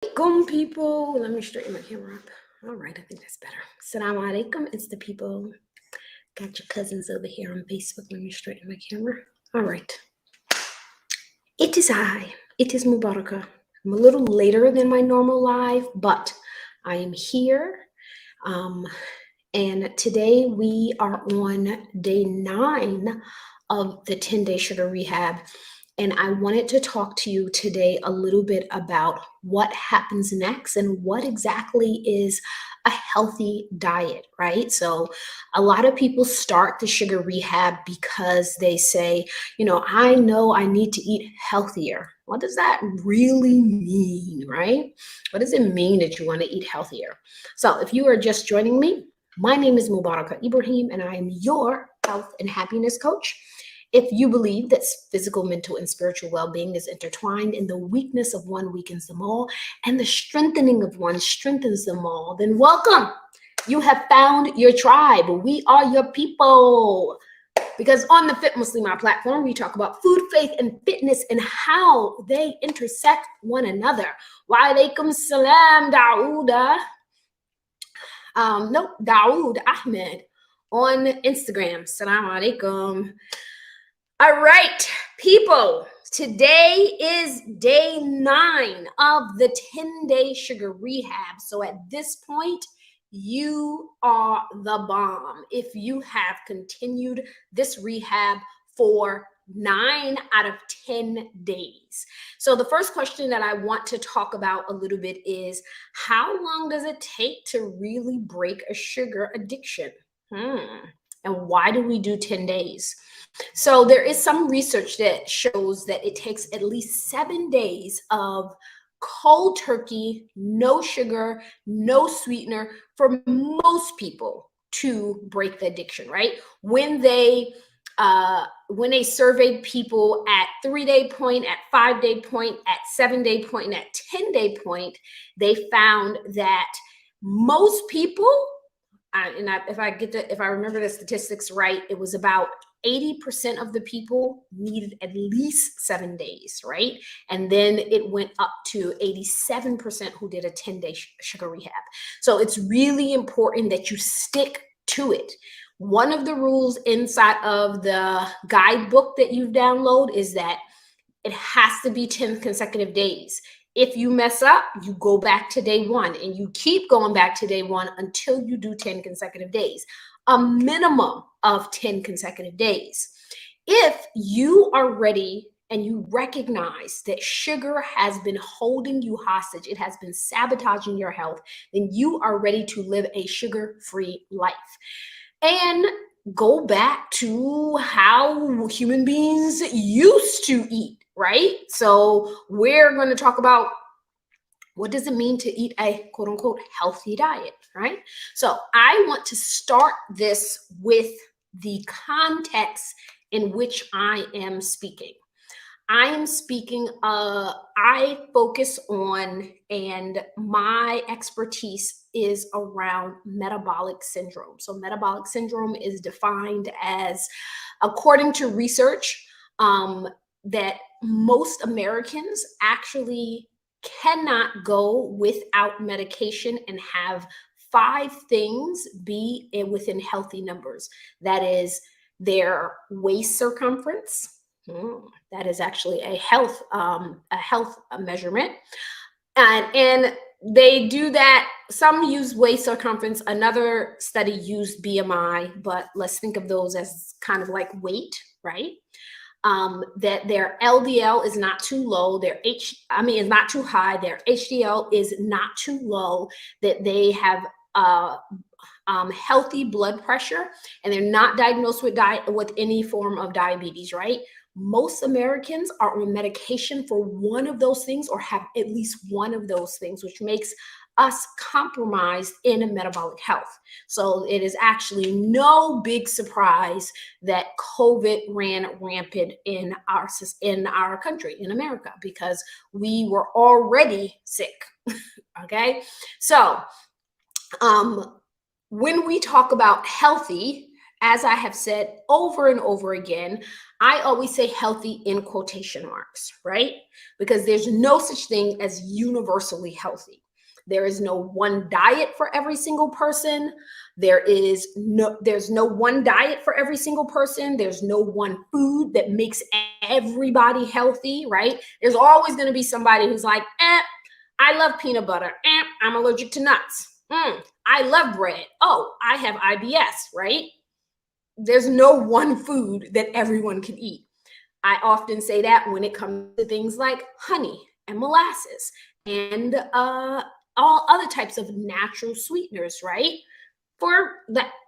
Alaikum, people. Let me straighten my camera up. All right, I think that's better. Assalamu alaikum. It's the people. Got your cousins over here on Facebook. Let me straighten my camera. All right. It is I. It is Mubarakah. I'm a little later than my normal live, but I am here. And today we are on day 9 of the 10-day sugar rehab. And I wanted to talk to you today a little bit about what happens next and what exactly is a healthy diet, right? So a lot of people start the sugar rehab because they say, I know I need to eat healthier. What does that really mean, right? What does it mean that you want to eat healthier? So if you are just joining me, my name is Mubarakah Ibrahim, and I am your health and happiness coach. If you believe that physical, mental, and spiritual well-being is intertwined and the weakness of one weakens them all and the strengthening of one strengthens them all, then welcome. You have found your tribe. We are your people. Because on the Fit Muslimah platform, we talk about food, faith, and fitness and how they intersect one another. Wa alaikum salam, Daouda. Daoud Ahmed on Instagram. Assalamu alaikum. All right, people, today is day 9 of the 10-day sugar rehab. So at this point, you are the bomb if you have continued this rehab for 9 out of 10 days. So the first question that I want to talk about a little bit is, how long does it take to really break a sugar addiction? And why do we do 10 days? So there is some research that shows that it takes at least 7 days of cold turkey, no sugar, no sweetener for most people to break the addiction, right? When they surveyed people at 3-day point, at 5-day point, at 7-day point, and at 10-day point, they found that most people, if I remember the statistics right, it was about 80% of the people needed at least 7 days, right? And then it went up to 87% who did a 10-day sugar rehab. So it's really important that you stick to it. One of the rules inside of the guidebook that you download is that it has to be 10 consecutive days. If you mess up, you go back to day 1 and you keep going back to day 1 until you do 10 consecutive days, a minimum of 10 consecutive days. If you are ready and you recognize that sugar has been holding you hostage, it has been sabotaging your health, then you are ready to live a sugar-free life. And go back to how human beings used to eat, right? So we're going to talk about what does it mean to eat a quote unquote healthy diet, right? So I want to start this with the context in which I am speaking. I focus on, and my expertise is around metabolic syndrome. So metabolic syndrome is defined as, according to research, that most Americans actually cannot go without medication and have 5 things be within healthy numbers. That is their waist circumference. That is actually a health measurement. And they do that. Some use waist circumference. Another study used BMI, but let's think of those as kind of like weight, right? That their LDL is not too low, is not too high, their HDL is not too low, that they have healthy blood pressure, and they're not diagnosed with any form of diabetes, right? Most Americans are on medication for one of those things or have at least one of those things, which makes us compromised in metabolic health. So it is actually no big surprise that COVID ran rampant in our country, in America, because we were already sick. Okay, so when we talk about healthy, as I have said over and over again, I always say healthy in quotation marks, right? Because there's no such thing as universally healthy. There is no one diet for every single person. There's no one diet for every single person. There's no one food that makes everybody healthy, right? There's always going to be somebody who's like, I love peanut butter. I'm allergic to nuts. I love bread. Oh, I have IBS, right? There's no one food that everyone can eat. I often say that when it comes to things like honey and molasses and all other types of natural sweeteners, right? For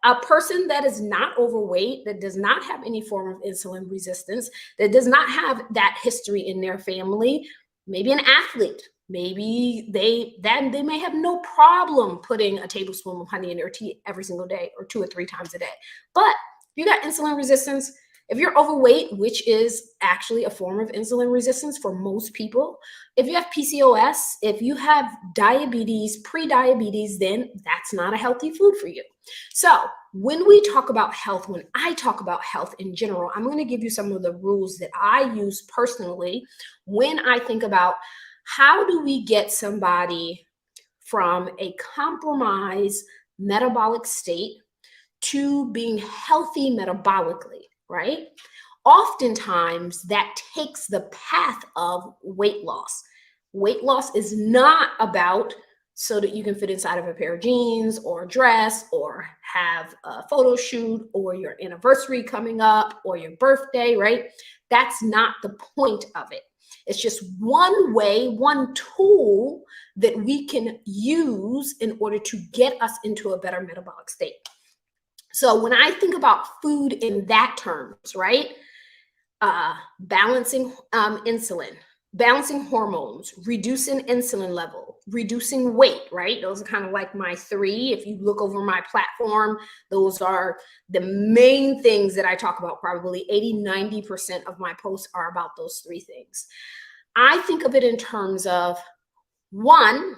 a person that is not overweight, that does not have any form of insulin resistance, that does not have that history in their family, maybe an athlete, maybe they may have no problem putting a tablespoon of honey in their tea every single day or 2 or 3 times a day. But if you got insulin resistance, if you're overweight, which is actually a form of insulin resistance for most people, if you have PCOS, if you have diabetes, pre-diabetes, then that's not a healthy food for you. So when we talk about health, when I talk about health in general, I'm going to give you some of the rules that I use personally when I think about how do we get somebody from a compromised metabolic state to being healthy metabolically, right? Oftentimes that takes the path of weight loss. Weight loss is not about so that you can fit inside of a pair of jeans or a dress or have a photo shoot or your anniversary coming up or your birthday, right? That's not the point of it. It's just one way, one tool that we can use in order to get us into a better metabolic state. So when I think about food in that terms, right? Balancing insulin, balancing hormones, reducing insulin level, reducing weight, right? Those are kind of like my 3. If you look over my platform, those are the main things that I talk about. Probably 80-90% of my posts are about those 3 things. I think of it in terms of, 1,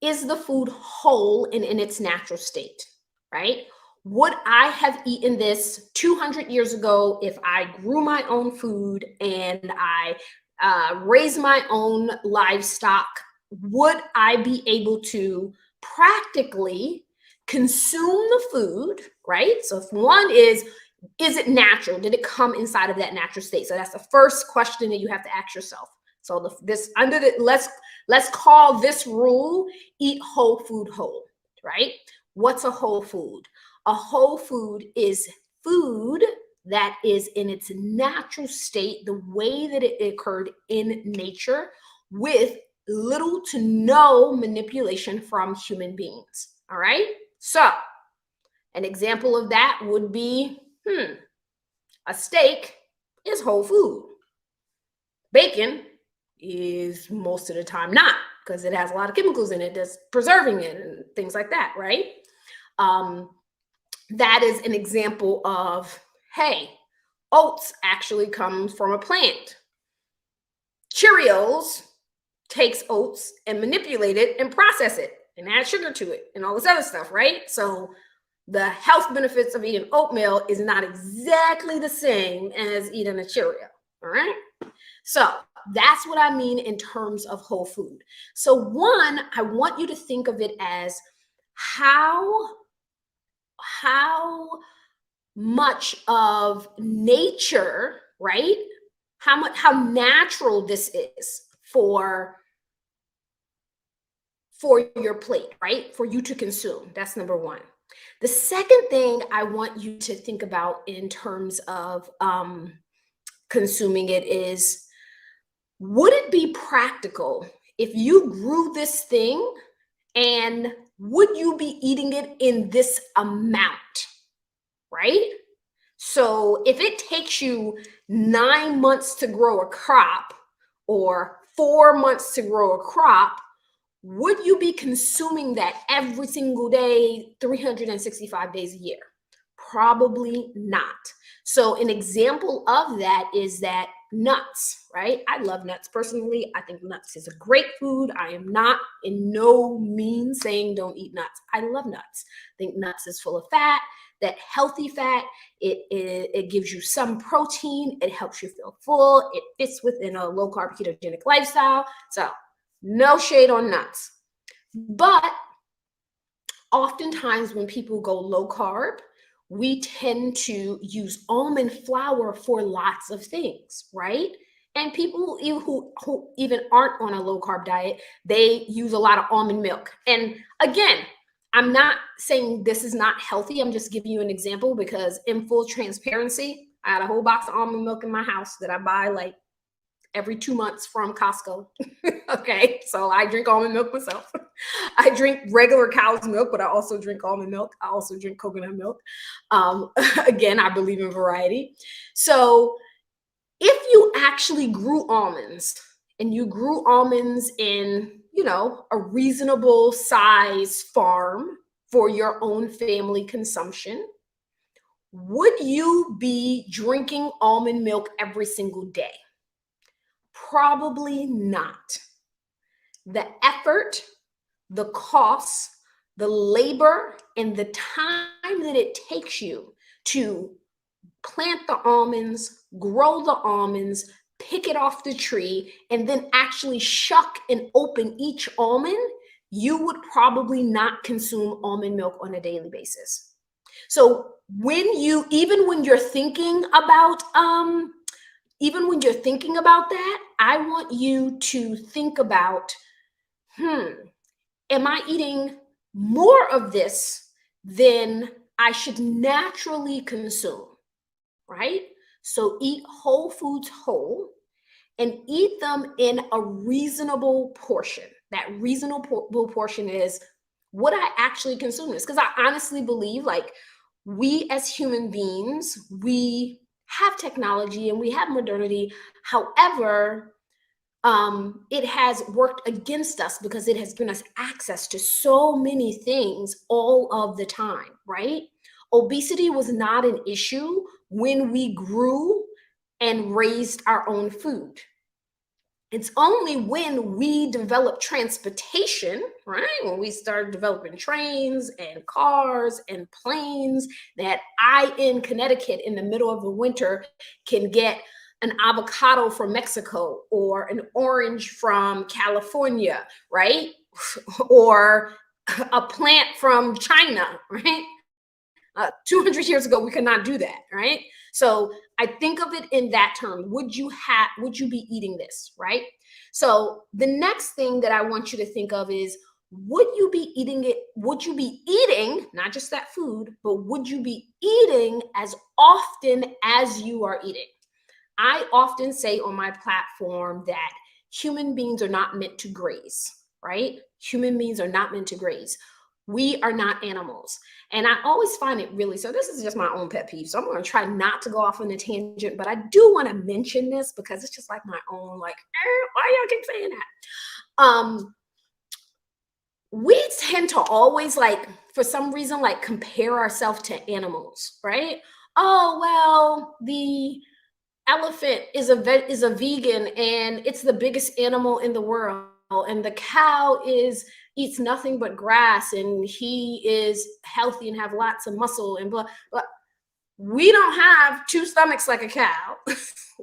is the food whole and in its natural state, right? Would I have eaten this 200 years ago if I grew my own food and I raised my own livestock? Would I be able to practically consume the food, right? So if one is it natural? Did it come inside of that natural state? So that's the first question that you have to ask yourself. So let's call this rule eat whole food whole, right? What's a whole food? A whole food is food that is in its natural state, the way that it occurred in nature, with little to no manipulation from human beings. All right. So an example of that would be, a steak is whole food. Bacon is most of the time not, because it has a lot of chemicals in it that's preserving it and things like that, right? That is an example of, hey, oats actually comes from a plant. Cheerios takes oats and manipulate it and process it and add sugar to it and all this other stuff, right? So the health benefits of eating oatmeal is not exactly the same as eating a Cheerio, all right? So that's what I mean in terms of whole food. So 1, I want you to think of it as how much of nature, right? How natural this is for your plate, right? For you to consume. That's number 1. The second thing I want you to think about in terms of consuming it is, would it be practical if you grew this thing, and would you be eating it in this amount, right? So if it takes you 9 months to grow a crop or 4 months to grow a crop, would you be consuming that every single day, 365 days a year? Probably not. So an example of that is that nuts, right? I love nuts personally. I think nuts is a great food. I am not in no means saying don't eat nuts. I love nuts. I think nuts is full of fat. that healthy fat. It gives you some protein. It helps you feel full. It fits within a low carb ketogenic lifestyle. So no shade on nuts. But oftentimes when people go low carb, we tend to use almond flour for lots of things, right? And people who even aren't on a low carb diet, they use a lot of almond milk. And again, I'm not saying this is not healthy. I'm just giving you an example because in full transparency, I had a whole box of almond milk in my house that I buy like every 2 months from Costco. Okay, so I drink almond milk myself. I drink regular cow's milk, but I also drink almond milk. I also drink coconut milk. Again, I believe in variety. So if you actually grew almonds and you grew almonds in, a reasonable size farm for your own family consumption, would you be drinking almond milk every single day? Probably not. The effort, the cost, the labor, and the time that it takes you to plant the almonds, grow the almonds, pick it off the tree, and then actually shuck and open each almond, you would probably not consume almond milk on a daily basis. So even when you're thinking about that, I want you to think about, am I eating more of this than I should naturally consume, right? So eat whole foods whole and eat them in a reasonable portion. That reasonable portion is what I actually consume this. Because I honestly believe like we as human beings, we have technology and we have modernity. However, it has worked against us because it has given us access to so many things all of the time, right? Obesity was not an issue when we grew and raised our own food. It's only when we developed transportation, right? When we started developing trains and cars and planes that I, in Connecticut, in the middle of the winter, can get an avocado from Mexico or an orange from California, right? Or a plant from China, right? 200 years ago, we could not do that, right? So I think of it in that term. Would you be eating this, right? So the next thing that I want you to think of is, would you be eating it? Would you be eating, not just that food, but would you be eating as often as you are eating? I often say on my platform that human beings are not meant to graze, right? Human beings are not meant to graze. We are not animals. And I always find it really, so this is just my own pet peeve. So I'm going to try not to go off on a tangent, but I do want to mention this because it's just like my own, like, why y'all keep saying that? We tend to always for some reason, compare ourselves to animals, right? Oh, well, the elephant is a vegan and it's the biggest animal in the world. And the cow eats nothing but grass and he is healthy and have lots of muscle and blah, blah. We don't have two stomachs like a cow.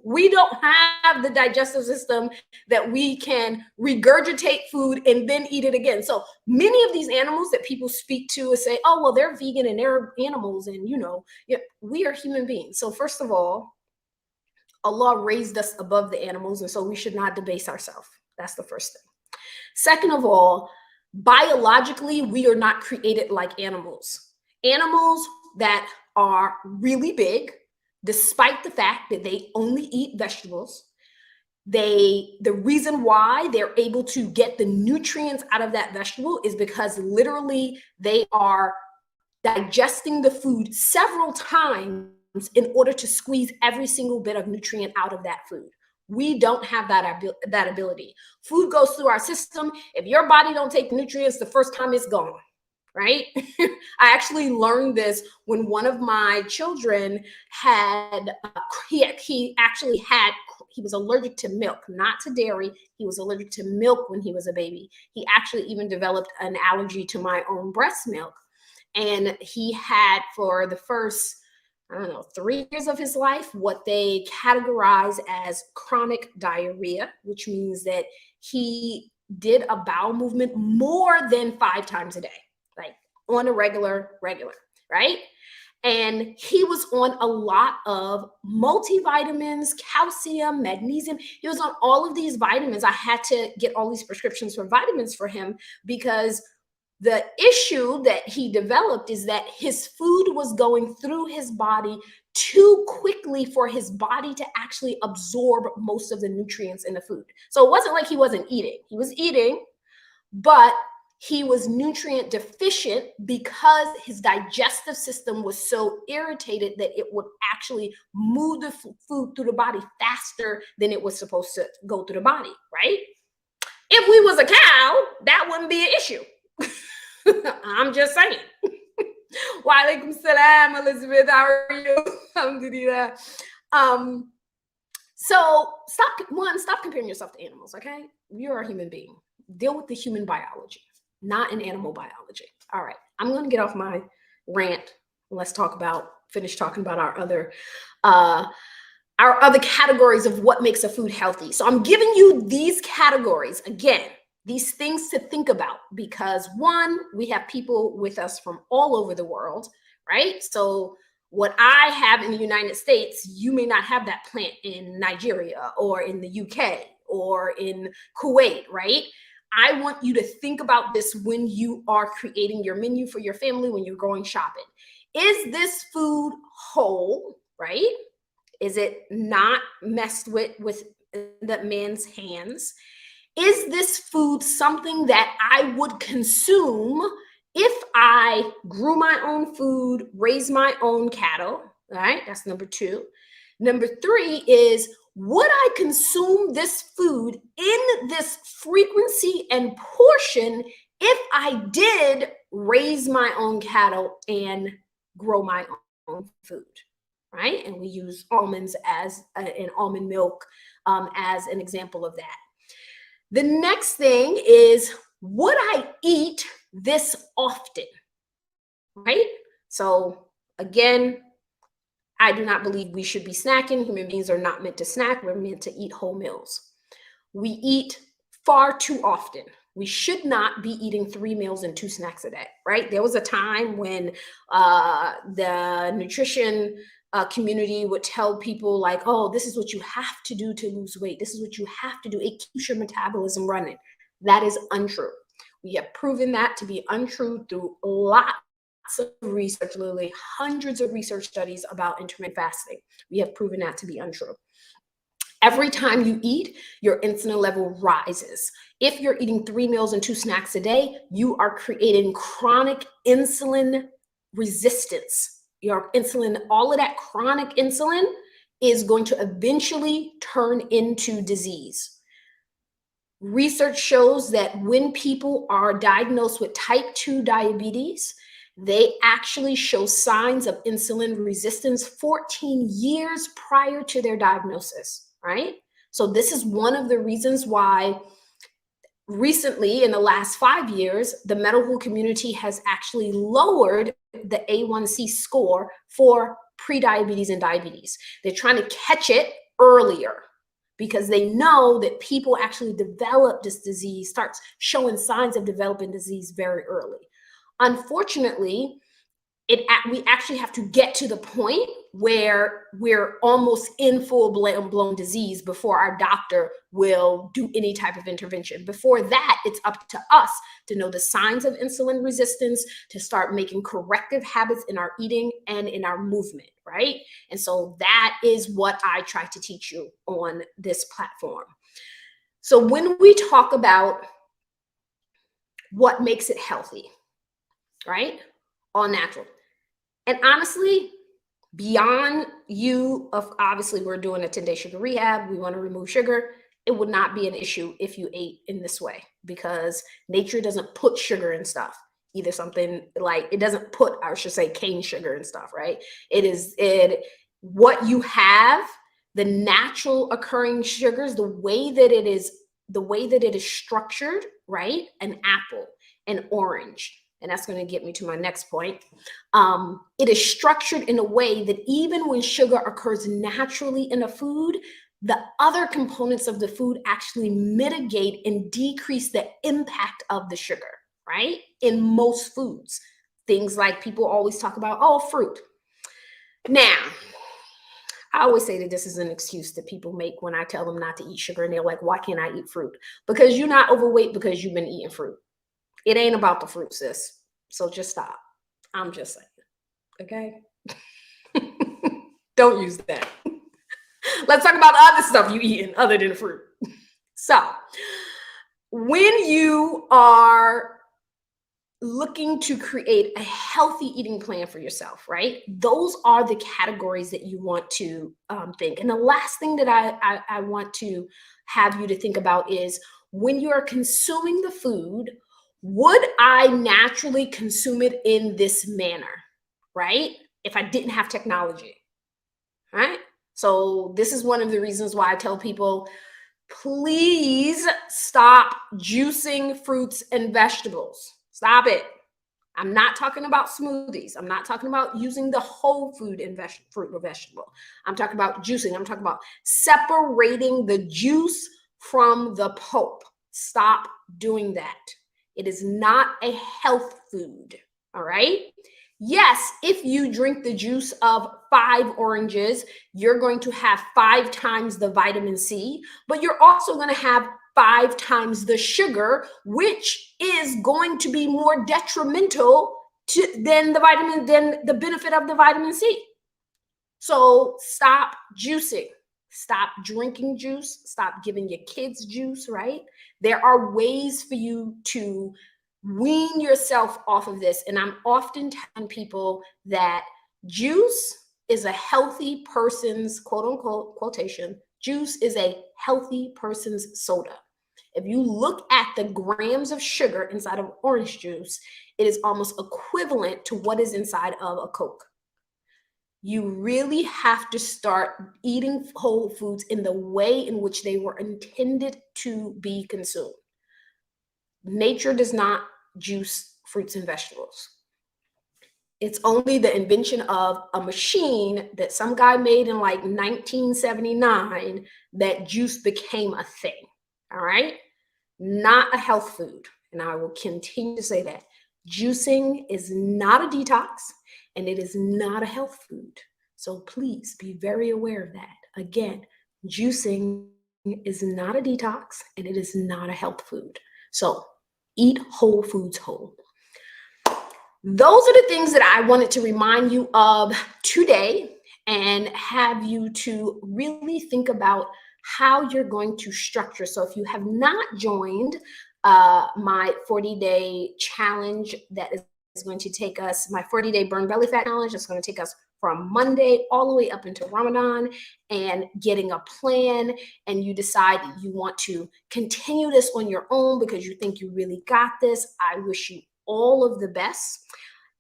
We don't have the digestive system that we can regurgitate food and then eat it again. So many of these animals that people speak to and say, oh, well, they're vegan and they're animals. And, we are human beings. So first of all, Allah raised us above the animals. And so we should not debase ourselves. That's the first thing. Second of all, biologically, we are not created like animals. Animals that are really big, despite the fact that they only eat vegetables, the reason why they're able to get the nutrients out of that vegetable is because literally they are digesting the food several times in order to squeeze every single bit of nutrient out of that food. We don't have that ability. Food goes through our system. If your body don't take nutrients the first time, it's gone, right? I actually learned this when one of my children he was allergic to milk, not to dairy. He was allergic to milk when he was a baby. He actually even developed an allergy to my own breast milk. And he had, for the first, I don't know, 3 years of his life, what they categorize as chronic diarrhea, which means that he did a bowel movement more than 5 times a day, like on a regular, right? And he was on a lot of multivitamins, calcium, magnesium. He was on all of these vitamins. I had to get all these prescriptions for vitamins for him because the issue that he developed is that his food was going through his body too quickly for his body to actually absorb most of the nutrients in the food. So it wasn't like he wasn't eating. He was eating, but he was nutrient deficient because his digestive system was so irritated that it would actually move the food through the body faster than it was supposed to go through the body, right? If we was a cow, that wouldn't be an issue. I'm just saying. Walaikum salam, Elizabeth. How are you? Alhamdulillah. So stop comparing yourself to animals, okay? You're a human being. Deal with the human biology, not an animal biology. All right, I'm going to get off my rant. Let's finish talking about our other categories of what makes a food healthy. So I'm giving you these categories again, these things to think about, because one, we have people with us from all over the world, right? So what I have in the United States, you may not have that plant in Nigeria or in the UK or in Kuwait, right? I want you to think about this when you are creating your menu for your family, when you're going shopping. Is this food whole, right? Is it not messed with the man's hands? Is this food something that I would consume if I grew my own food, raised my own cattle? All right, that's number 2. Number 3 is, would I consume this food in this frequency and portion if I did raise my own cattle and grow my own food, right? And we use almonds and almond milk as an example of that. The next thing is, would I eat this often, right? So again, I do not believe we should be snacking. Human beings are not meant to snack. We're meant to eat whole meals. We eat far too often. We should not be eating 3 meals and 2 snacks a day, right? There was a time when the nutrition community would tell people like, oh, this is what you have to do to lose weight. This is what you have to do. It keeps your metabolism running. That is untrue. We have proven that to be untrue through lots of research, literally hundreds of research studies about intermittent fasting. We have proven that to be untrue. Every time you eat, your insulin level rises. If you're eating 3 meals and 2 snacks a day, you are creating chronic insulin resistance. Your insulin, all of that chronic insulin is going to eventually turn into disease. Research shows that when people are diagnosed with type 2 diabetes, they actually show signs of insulin resistance 14 years prior to their diagnosis, right? So this is one of the reasons why recently, in the last 5 years, the medical community has actually lowered the A1C score for prediabetes and diabetes. They're trying to catch it earlier because they know that people actually develop this disease, starts showing signs of developing disease very early. Unfortunately, we actually have to get to the point where we're almost in full-blown disease before our doctor will do any type of intervention. Before that, it's up to us to know the signs of insulin resistance, to start making corrective habits in our eating and in our movement, right? And so that is what I try to teach you on this platform. So when we talk about what makes it healthy, right? All natural. And honestly, beyond you, obviously we're doing a 10-day sugar rehab. We want to remove sugar. It would not be an issue if you ate in this way, because nature doesn't put sugar in stuff. Either something like, it doesn't put, I should say, cane sugar and stuff, right? What you have, the natural occurring sugars, the way that it is structured, right? An apple, an orange, and that's going to get me to my next point. It is structured in a way that even when sugar occurs naturally in a food, the other components of the food actually mitigate and decrease the impact of the sugar, right? In most foods, things like people always talk about, oh, fruit. Now, I always say that this is an excuse that people make when I tell them not to eat sugar, and they're like, why can't I eat fruit? Because you're not overweight because you've been eating fruit. It ain't about the fruit, sis. So just stop. I'm just saying, okay? Don't use that. Let's talk about other stuff you eating other than fruit. So when you are looking to create a healthy eating plan for yourself, right? Those are the categories that you want to think. And the last thing that I want to have you to think about is when you are consuming the food, would I naturally consume it in this manner, right? If I didn't have technology, right? So this is one of the reasons why I tell people, please stop juicing fruits and vegetables. Stop it. I'm not talking about smoothies. I'm not talking about using the whole food and fruit or vegetable. I'm talking about juicing. I'm talking about separating the juice from the pulp. Stop doing that. It is not a health food. All right. Yes, if you drink the juice of 5 oranges, you're going to have 5 times the vitamin C, but you're also going to have 5 times the sugar, which is going to be more detrimental than the benefit of the vitamin C. So stop juicing. Stop drinking juice. Stop giving your kids juice, right? There are ways for you to wean yourself off of this. And I'm often telling people that juice is a healthy person's, quote unquote, quotation, juice is a healthy person's soda. If you look at the grams of sugar inside of orange juice, it is almost equivalent to what is inside of a Coke. You really have to start eating whole foods in the way in which they were intended to be consumed. Nature does not juice fruits and vegetables. It's only the invention of a machine that some guy made in like 1979 that juice became a thing. All right? Not a health food. And I will continue to say that. Juicing is not a detox and it is not a health food. So please be very aware of that. Again, juicing is not a detox and it is not a health food. So eat whole foods whole. Those are the things that I wanted to remind you of today and have you to really think about how you're going to structure. So if you have not joined my 40-day challenge that is going to take us, my 40-day burn belly fat challenge, that's going to take us from Monday all the way up into Ramadan, and getting a plan, and you decide that you want to continue this on your own because you think you really got this, I wish you all of the best.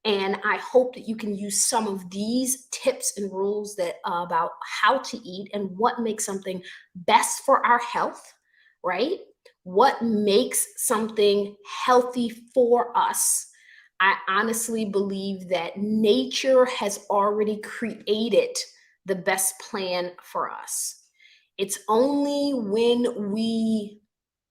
And I hope that you can use some of these tips and rules that about how to eat and what makes something best for our health, right? What makes something healthy for us. I honestly believe that nature has already created the best plan for us. It's only when we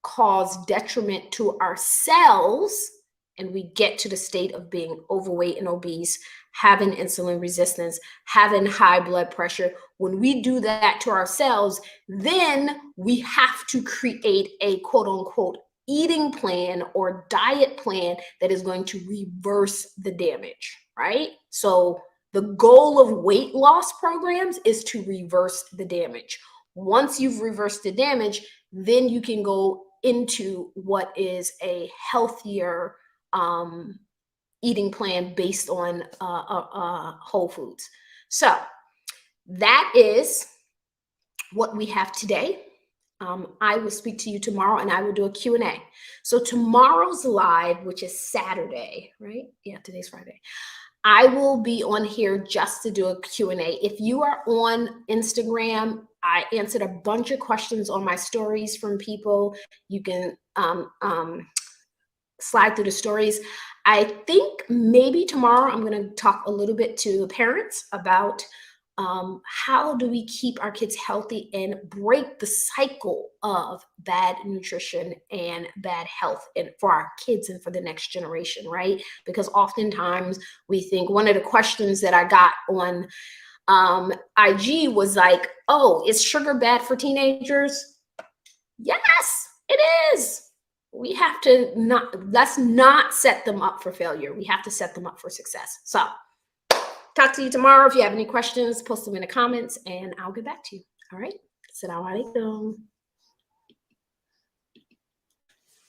cause detriment to ourselves and we get to the state of being overweight and obese, having insulin resistance, having high blood pressure, when we do that to ourselves, then we have to create a quote unquote eating plan or diet plan that is going to reverse the damage, right? So the goal of weight loss programs is to reverse the damage. Once you've reversed the damage, then you can go into what is a healthier eating plan based on whole foods. So that is what we have today. I will speak to you tomorrow and I will do a Q&A. So tomorrow's live, which is Saturday, right? Yeah, today's Friday. I will be on here just to do a Q&A. If you are on Instagram, I answered a bunch of questions on my stories from people. You can slide through the stories. I think maybe tomorrow I'm going to talk a little bit to parents about how do we keep our kids healthy and break the cycle of bad nutrition and bad health and for our kids and for the next generation, right? Because oftentimes we think one of the questions that I got on IG was like, oh, is sugar bad for teenagers? Yes, it is. We have to let's not set them up for failure. We have to set them up for success. So talk to you tomorrow. If you have any questions, post them in the comments and I'll get back to you. All right. Assalamu alaikum.